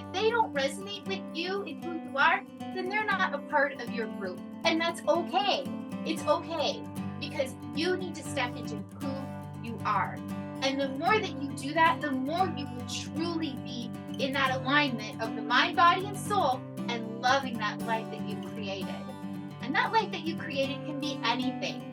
if they don't resonate with you and who you are, then they're not a part of your group. And that's okay. It's okay because you need to step into who you are. And the more that you do that, the more you will truly be in that alignment of the mind, body, and soul and loving that life that you've created. And that life that you created can be anything.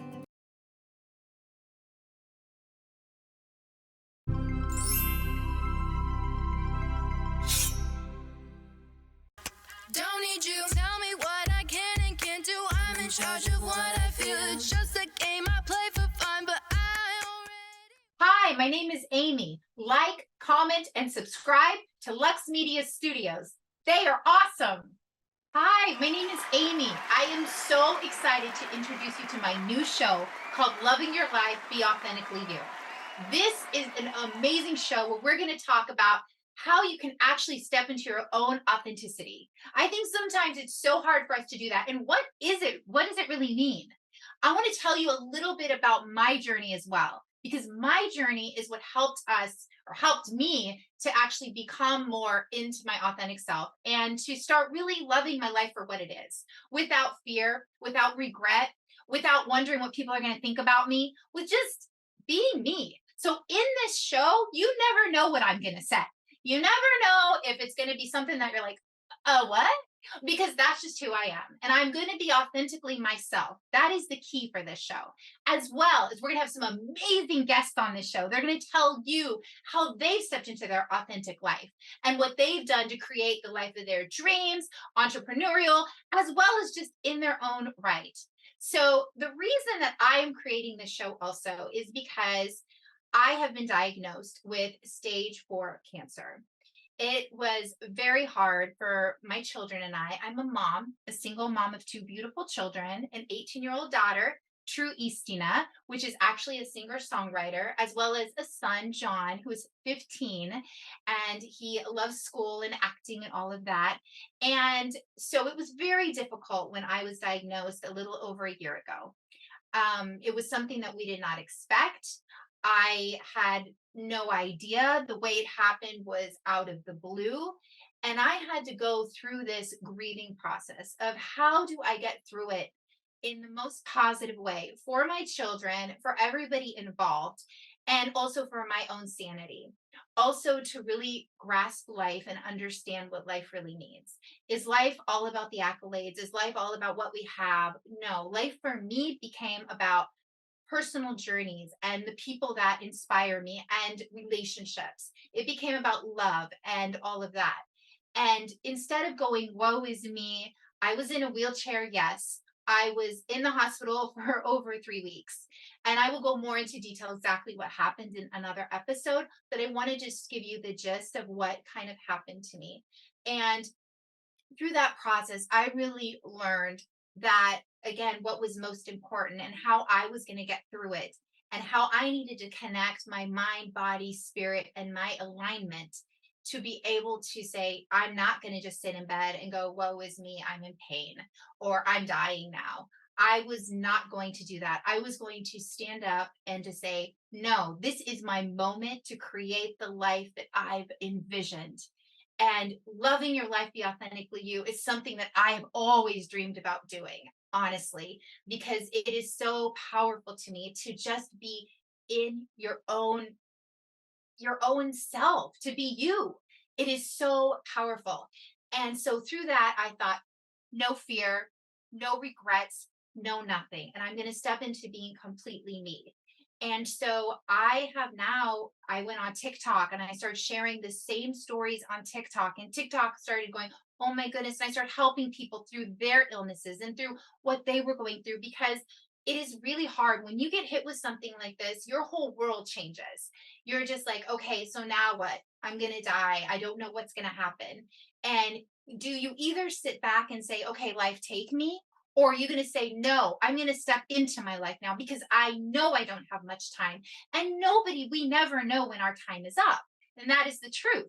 Don't need you. Tell me what I can and can't do. I'm in charge of what I feel. It's just a game I play for fun, but I already. Hi, my name is Amie. Like, comment, and subscribe to Lux Media Studios. They are awesome. Hi, my name is Amie. I am so excited to introduce you to my new show called Loving Your Life, Be Authentically You. This is an amazing show where we're going to talk about how you can actually step into your own authenticity. I think sometimes it's so hard for us to do that. And what is it? What does it really mean? I want to tell you a little bit about my journey as well, because my journey is what helped us or helped me to actually become more into my authentic self and to start really loving my life for what it is without fear, without regret, without wondering what people are going to think about me, with just being me. So in this show, you never know what I'm going to say. You never know if it's going to be something that you're like, what? Because that's just who I am. And I'm going to be authentically myself. That is the key for this show. As well as we're going to have some amazing guests on this show. They're going to tell you how they've stepped into their authentic life and what they've done to create the life of their dreams, entrepreneurial, as well as just in their own right. So the reason that I am creating this show also is because I have been diagnosed with stage 4 cancer. It was very hard for my children and I. I'm a mom, a single mom of two beautiful children, an 18-year-old daughter, True Eastina, which is actually a singer-songwriter, as well as a son, John, who is 15, and he loves school and acting and all of that. And so it was very difficult when I was diagnosed a little over a year ago. It was something that we did not expect. I had no idea. The way it happened was out of the blue. And I had to go through this grieving process of how do I get through it in the most positive way for my children, for everybody involved, and also for my own sanity. Also, to really grasp life and understand what life really means. Is life all about the accolades? Is life all about what we have? No, life for me became about personal journeys and the people that inspire me and relationships. It became about love and all of that. And instead of going, woe is me, I was in a wheelchair, yes. I was in the hospital for over 3 weeks. And I will go more into detail exactly what happened in another episode, but I want to just give you the gist of what kind of happened to me. And through that process, I really learned that, again, what was most important and how I was going to get through it, and how I needed to connect my mind, body, spirit, and my alignment to be able to say, I'm not going to just sit in bed and go, woe is me, I'm in pain, or I'm dying now. I was not going to do that. I was going to stand up and to say, no, this is my moment to create the life that I've envisioned. And loving your life, be authentically you, is something that I have always dreamed about doing, honestly, because it is so powerful to me to just be in your own self, to be you. It is so powerful. And so through that, I thought, no fear, no regrets, no nothing. And I'm going to step into being completely me. And so I went on TikTok and I started sharing the same stories on TikTok. And TikTok started going, oh my goodness. And I started helping people through their illnesses and through what they were going through, because it is really hard when you get hit with something like this. Your whole world changes. You're just like, okay, so now what? I'm going to die. I don't know what's going to happen. And do you either sit back and say, okay, life, take me? Or are you going to say, no, I'm going to step into my life now because I know I don't have much time. And we never know when our time is up. And that is the truth.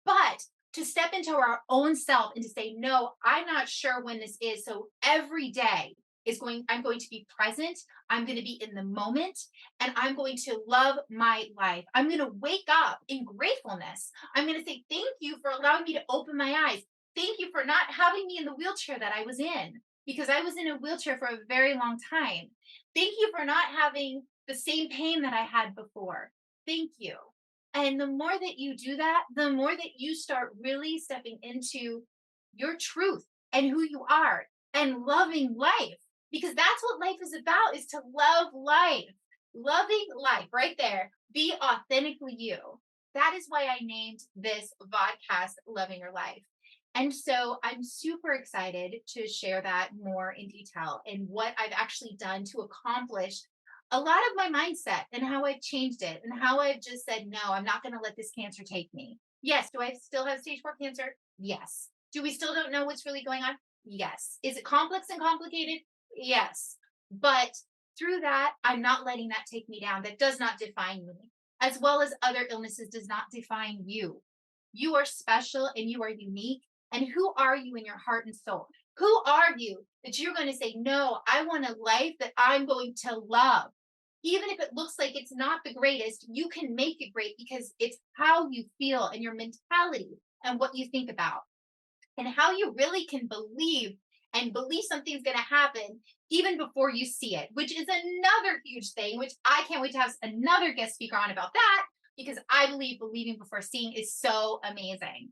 But to step into our own self and to say, no, I'm not sure when this is. So every day, I'm going to be present. I'm going to be in the moment, and I'm going to love my life. I'm going to wake up in gratefulness. I'm going to say, thank you for allowing me to open my eyes. Thank you for not having me in the wheelchair that I was in, because I was in a wheelchair for a very long time. Thank you for not having the same pain that I had before. Thank you. And the more that you do that, the more that you start really stepping into your truth and who you are and loving life, because that's what life is about, is to love life. Loving life right there. Be authentically you. That is why I named this podcast Loving Your Life. And so I'm super excited to share that more in detail and what I've actually done to accomplish a lot of my mindset and how I've changed it and how I've just said, no, I'm not going to let this cancer take me. Yes. Do I still have stage 4 cancer? Yes. Do we still don't know what's really going on? Yes. Is it complex and complicated? Yes. But through that, I'm not letting that take me down. That does not define me, as well as other illnesses does not define you. You are special and you are unique. And who are you in your heart and soul? Who are you that you're going to say, no, I want a life that I'm going to love? Even if it looks like it's not the greatest, you can make it great, because it's how you feel and your mentality and what you think about, and how you really can believe something's going to happen even before you see it, which is another huge thing, which I can't wait to have another guest speaker on about that, because I believe believing before seeing is so amazing.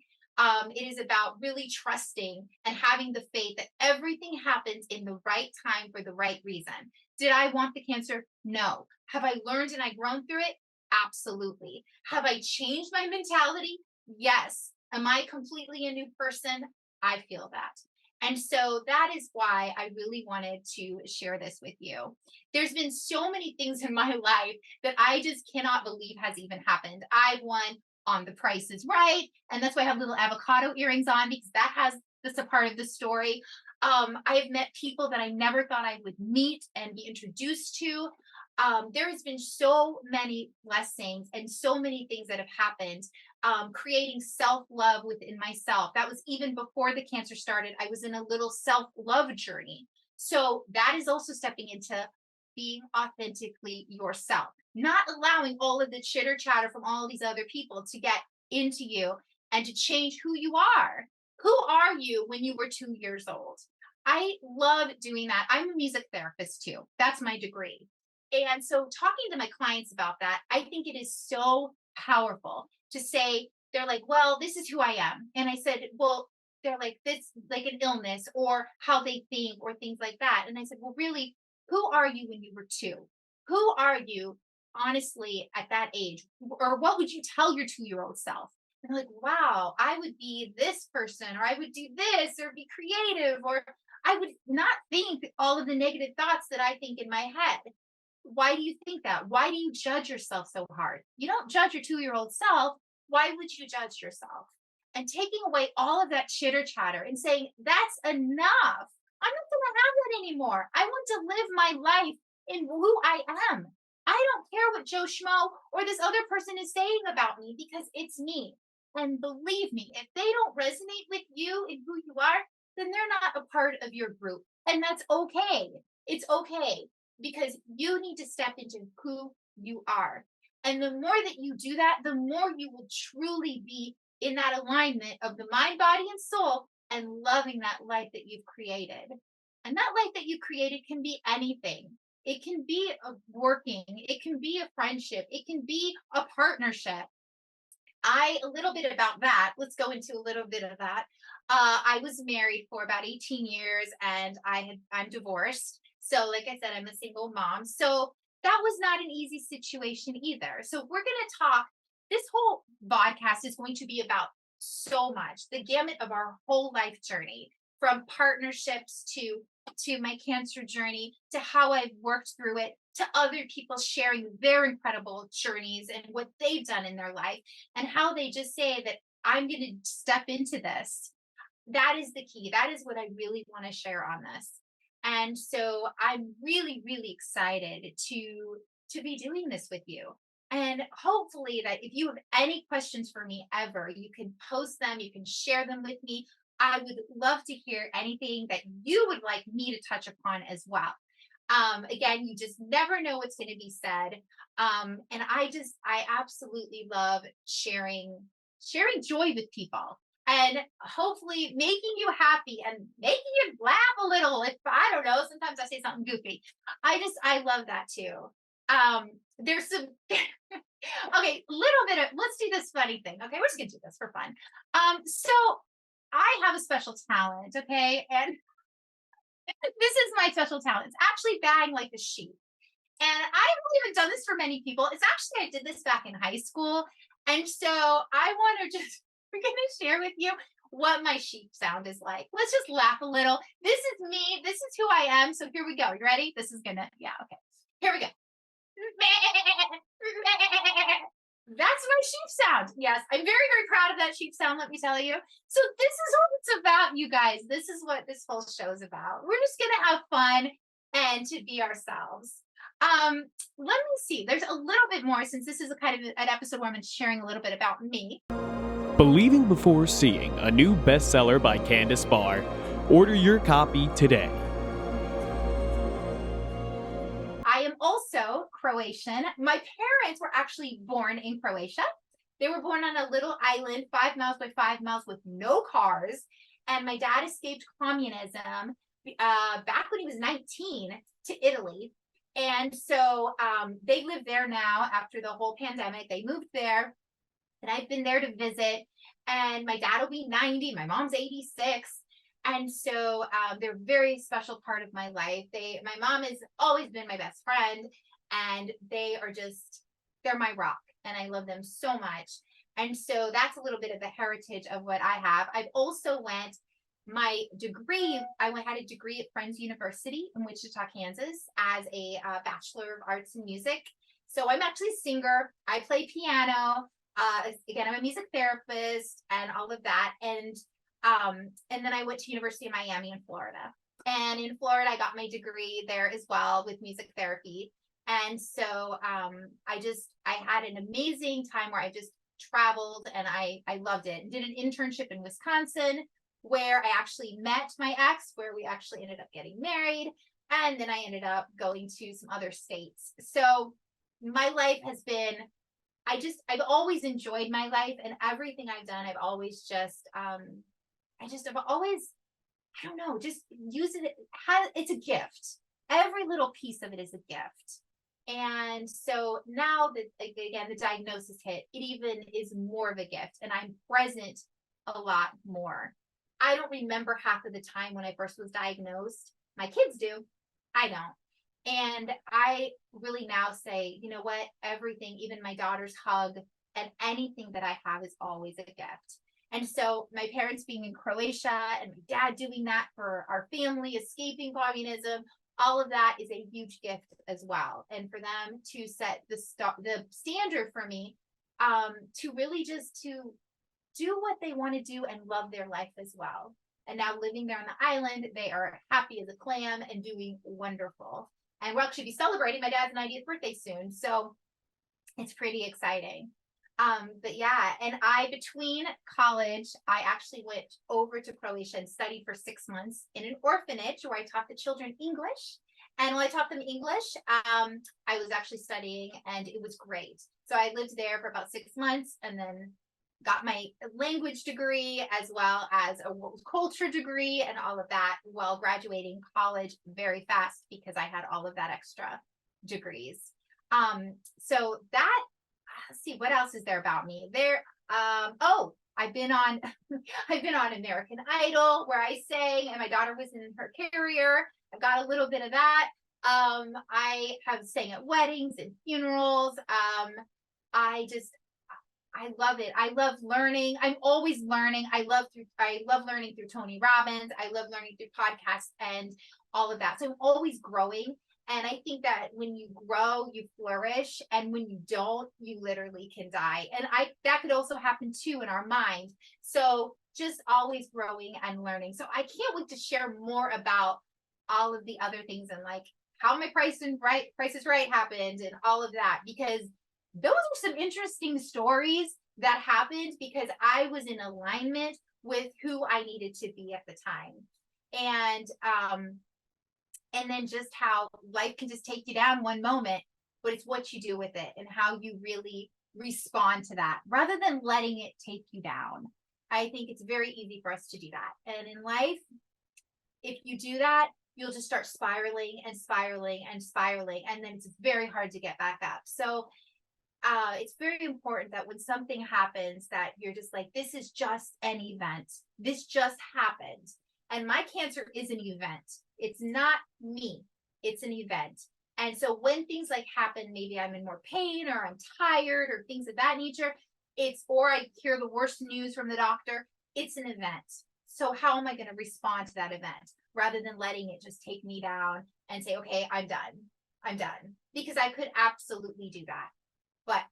It is about really trusting and having the faith that everything happens in the right time for the right reason. Did I want the cancer? No. Have I learned and I grown through it? Absolutely. Have I changed my mentality? Yes. Am I completely a new person? I feel that. And so that is why I really wanted to share this with you. There's been so many things in my life that I just cannot believe has even happened. I won on The Price is Right. And that's why I have little avocado earrings on, because that has this a part of the story. I've met people that I never thought I would meet and be introduced to. There has been so many blessings and so many things that have happened, creating self-love within myself. That was even before the cancer started. I was in a little self-love journey. So that is also stepping into being authentically yourself, not allowing all of the chitter chatter from all these other people to get into you and to change who you are. Who are you when you were 2 years old? I love doing that. I'm a music therapist too. That's my degree. And so talking to my clients about that, I think it is so powerful to say, they're like, well, this is who I am. And I said, well, they're like, this, like an illness or how they think or things like that. And I said, well, really, who are you when you were 2? Who are you honestly at that age? Or what would you tell your 2-year-old self? And they're like, wow, I would be this person, or I would do this, or be creative, or I would not think all of the negative thoughts that I think in my head. Why do you think that? Why do you judge yourself so hard? You don't judge your 2-year-old self. Why would you judge yourself? And taking away all of that chitter chatter and saying, that's enough. I'm not going to have that anymore. I want to live my life in who I am. I don't care what Joe Schmo or this other person is saying about me, because it's me. And believe me, if they don't resonate with you and who you are, then they're not a part of your group. And that's okay. It's okay, because you need to step into who you are. And the more that you do that, the more you will truly be in that alignment of the mind, body, and soul, and loving that life that you've created. And that life that you created can be anything. It can be a working, it can be a friendship, it can be a partnership. A little bit about that. Let's go into a little bit of that. I was married for about 18 years, and I'm divorced. So, like I said, I'm a single mom. So that was not an easy situation either. So we're going to talk. This whole podcast is going to be about so much, the gamut of our whole life journey, from partnerships to my cancer journey, to how I've worked through it, to other people sharing their incredible journeys and what they've done in their life, and how they just say that I'm going to step into this. That is the key. That is what I really want to share on this. And so I'm really, really excited to be doing this with you. And hopefully that if you have any questions for me ever, you can post them, you can share them with me. I would love to hear anything that you would like me to touch upon as well. Again, you just never know what's going to be said. And I absolutely love sharing joy with people and hopefully making you happy and making you laugh a little. If I don't know, sometimes I say something goofy. I love that too. There's some, okay, little bit of, let's do this funny thing. Okay. We're just going to do this for fun. So I have a special talent. Okay. And this is my special talent. It's actually bang like a sheep. And I haven't even done this for many people. It's actually, I did this back in high school. And so I want to just, we're going to share with you what my sheep sound is like. Let's just laugh a little. This is me. This is who I am. So here we go. You ready? This is going to, yeah, okay. Here we go. That's my sheep sound. Yes, I'm very, very proud of that sheep sound, let me tell you. So this is what it's about, you guys. This is what this whole show is about. We're just going to have fun and to be ourselves. Let me see. There's a little bit more since this is a kind of an episode where I'm sharing a little bit about me. Believing Before Seeing, a new bestseller by Candace Barr. Order your copy today. I am also Croatian. My parents were actually born in Croatia. They were born on a little island, 5 miles by 5 miles with no cars. And my dad escaped communism back when he was 19 to Italy. And so they live there now after the whole pandemic. They moved there. And I've been there to visit. And my dad will be 90. My mom's 86. And so they're a very special part of my life. My mom has always been my best friend. And they're my rock. And I love them so much. And so that's a little bit of the heritage of what I have. I've also my degree, had a degree at Friends University in Wichita, Kansas as a Bachelor of Arts in Music. So I'm actually a singer. I play piano. Again, I'm a music therapist and all of that. And then I went to University of Miami in Florida. And in Florida, I got my degree there as well with music therapy. And so I had an amazing time where I just traveled and I loved it. Did an internship in Wisconsin where I actually met my ex, where we actually ended up getting married. And then I ended up going to some other states. So my life has been, I've always enjoyed my life and everything I've done. I've always I've always, I don't know, just use it. It's a gift. Every little piece of it is a gift. And so now that, again, the diagnosis hit, it even is more of a gift and I'm present a lot more. I don't remember half of the time when I first was diagnosed. My kids do. I don't. And I really now say, you know what, everything, even my daughter's hug and anything that I have is always a gift. And so my parents being in Croatia and my dad doing that for our family, escaping communism, all of that is a huge gift as well. And for them to set the standard for me, to really just to do what they want to do and love their life as well. And now living there on the island, they are happy as a clam and doing wonderful. And we'll actually be celebrating my dad's 90th birthday soon. So it's pretty exciting. But yeah, and between college, I actually went over to Croatia and studied for 6 months in an orphanage where I taught the children English. And when I taught them English, I was actually studying and it was great. So I lived there for about 6 months and then got my language degree as well as a world culture degree and all of that while graduating college very fast because I had all of that extra degrees. So that, let's see, what else is there about me there? I've been on American Idol where I sang and my daughter was in her carrier. I've got a little bit of that. I have sang at weddings and funerals. I love it. I love learning. I'm always learning. I love learning through Tony Robbins. I love learning through podcasts and all of that. So I'm always growing. And I think that when you grow, you flourish. And when you don't, you literally can die. And that could also happen too in our mind. So just always growing and learning. So I can't wait to share more about all of the other things and like how my Price is Right happened and all of that, because those are some interesting stories that happened because I was in alignment with who I needed to be at the time. And then just how life can just take you down one moment, but it's what you do with it and how you really respond to that rather than letting it take you down. I think it's very easy for us to do that. And in life, if you do that, you'll just start spiraling and spiraling and spiraling. And then it's very hard to get back up. So it's very important that when something happens that you're just like, this is just an event. This just happened. And my cancer is an event. It's not me. It's an event. And so when things like happen, maybe I'm in more pain or I'm tired or things of that nature, or I hear the worst news from the doctor, it's an event. So how am I going to respond to that event rather than letting it just take me down and say, okay, I'm done. I'm done. Because I could absolutely do that, but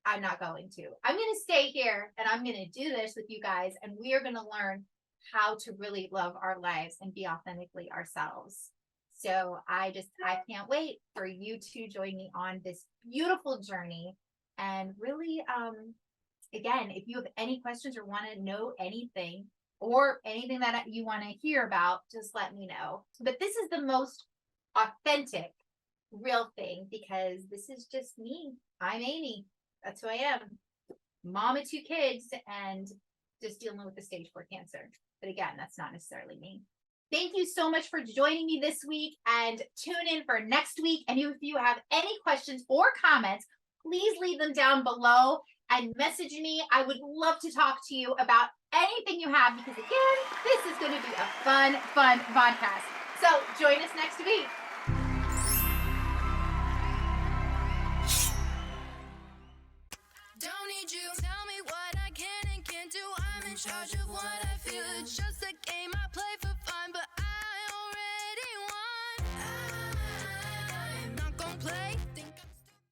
I'm not going to. I'm going to stay here and I'm going to do this with you guys. And we are going to learn how to really love our lives and be authentically ourselves. So I can't wait for you to join me on this beautiful journey. And really, again, if you have any questions or want to know anything or anything that you want to hear about, just let me know. But this is the most authentic, real thing because this is just me. I'm Amie. That's who I am. Mom of 2 kids and just dealing with the stage 4 cancer. But again, that's not necessarily me. Thank you so much for joining me this week and tune in for next week. And if you have any questions or comments, please leave them down below and message me. I would love to talk to you about anything you have because again, this is going to be a fun podcast. So join us next week. Don't need you. Tell me what I can and can't do. I'm in charge of what I feel. It's just a game I play for